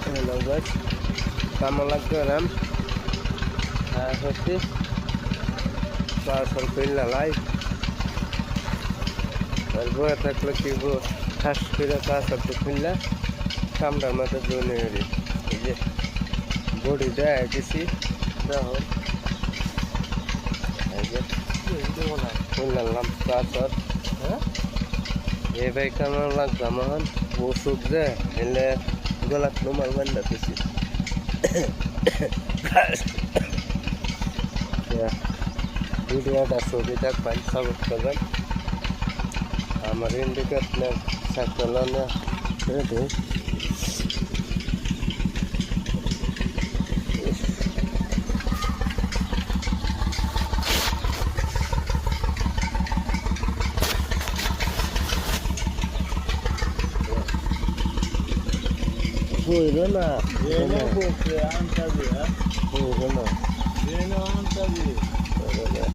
Hello guys, kamu lagi ram? Hoti, pasal film live. Terbuat taklah kibu khas kira pasal film. Kamera mata drone ini. Ini body dah kisi dah. Aja. Film lam pasal. ये भाई कमर लग गमन वो suit दे इले गलत number बंद किसी या वीडियो दा सोबी तक पांच सब कदम हमारे इंडिकेट ने सकला ने ready Buyurun ha. Yeni bu antabi ha. Buyurun ha. Yeni antabi.